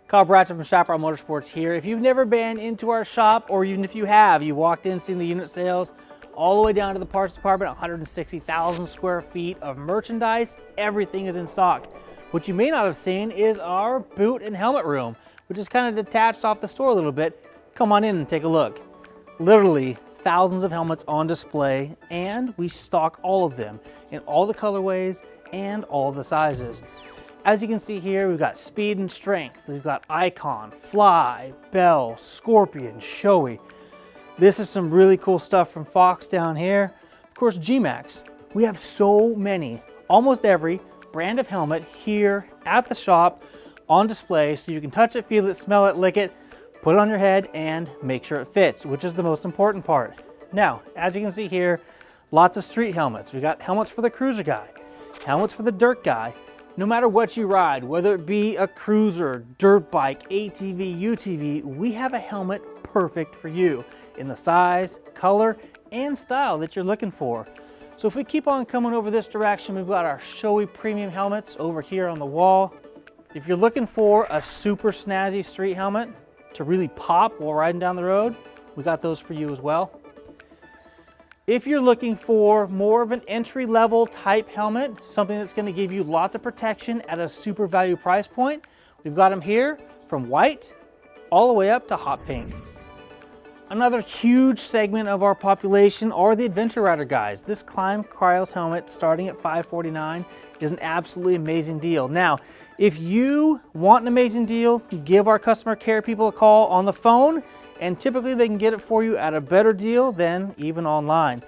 Kyle Bradshaw from Chaparral Motorsports here. If you've never been into our shop, or even if you have, you walked in, seen the unit sales, all the way down to the parts department, 160,000 square feet of merchandise, everything is in stock. What you may not have seen is our boot and helmet room, which is kind of detached off the store a little bit. Come on in and take a look. Literally thousands of helmets on display, and we stock all of them in all the colorways and all the sizes. As you can see here, we've got Speed and Strength, we've got Icon, Fly, Bell, Scorpion, Shoei. This is some really cool stuff from Fox down here. Of course, G-Max. We have so many, almost every brand of helmet here at the shop on display, so you can touch it, feel it, smell it, lick it, put it on your head, and make sure it fits, which is the most important part. Now, as you can see here, lots of street helmets. We got helmets for the cruiser guy, helmets for the dirt guy. No matter what you ride, whether it be a cruiser, dirt bike, ATV, UTV, we have a helmet perfect for you in the size, color, and style that you're looking for. So if we keep on coming over this direction, we've got our Shoei premium helmets over here on the wall. If you're looking for a super snazzy street helmet to really pop while riding down the road, we got those for you as well. If you're looking for more of an entry-level type helmet, something that's going to give you lots of protection at a super value price point, we've got them here from white all the way up to hot pink. Another huge segment of our population are the adventure rider guys. This Climb Cryos helmet starting at $549 is an absolutely amazing deal. Now, if you want an amazing deal, give our customer care people a call on the phone, and typically they can get it for you at a better deal than even online.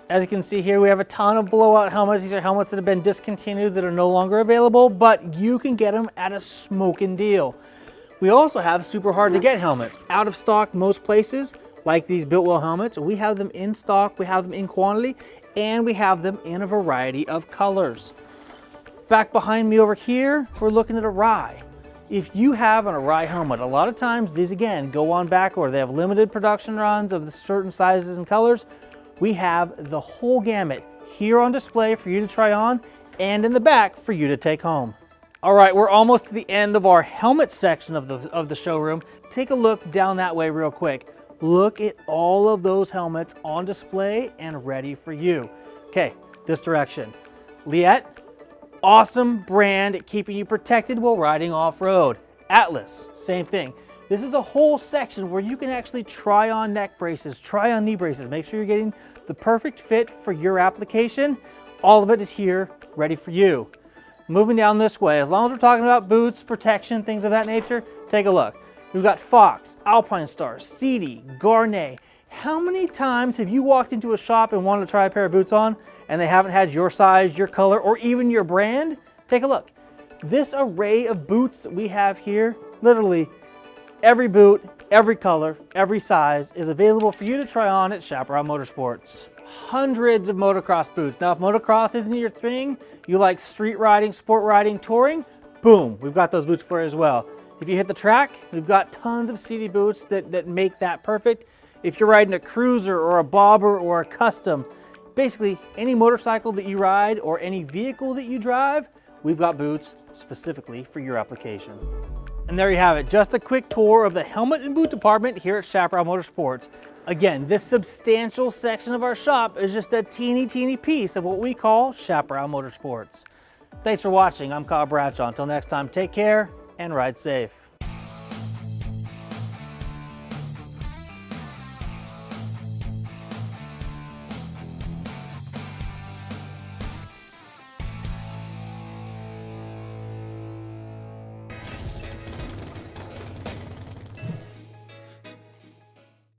As you can see here, we have a ton of blowout helmets. These are helmets that have been discontinued that are no longer available, but you can get them at a smoking deal. We also have super hard to get helmets. Out of stock most places, like these Biltwell helmets. We have them in stock, we have them in quantity, and we have them in a variety of colors. Back behind me over here, we're looking at Arai. If you have an Arai helmet, a lot of times these again go on back order. They have limited production runs of the certain sizes and colors. We have the whole gamut here on display for you to try on, and in the back for you to take home. All right, we're almost to the end of our helmet section of the showroom. Take a look down that way real quick. Look at all of those helmets on display and ready for you. Okay, this direction. Liet, awesome brand at keeping you protected while riding off-road. Atlas, same thing. This is a whole section where you can actually try on neck braces, try on knee braces, make sure you're getting the perfect fit for your application. All of it is here, ready for you. Moving down this way, as long as we're talking about boots, protection, things of that nature, take a look. We've got Fox, Alpine Star, CD, Garnet. How many times have you walked into a shop and wanted to try a pair of boots on and they haven't had your size, your color, or even your brand? Take a look. This array of boots that we have here, literally every boot, every color, every size is available for you to try on at Chaparral Motorsports. Hundreds of motocross boots. Now, if motocross isn't your thing, you like street riding, sport riding, touring, boom, we've got those boots for you as well. If you hit the track, we've got tons of CD boots that make that perfect. If you're riding a cruiser or a bobber or a custom, basically any motorcycle that you ride or any vehicle that you drive, we've got boots specifically for your application. And there you have it, just a quick tour of the helmet and boot department here at Chaparral Motorsports. Again, this substantial section of our shop is just a teeny piece of what we call Chaparral Motorsports. Thanks for watching. I'm Kyle Bradshaw. Until next time, take care and ride safe.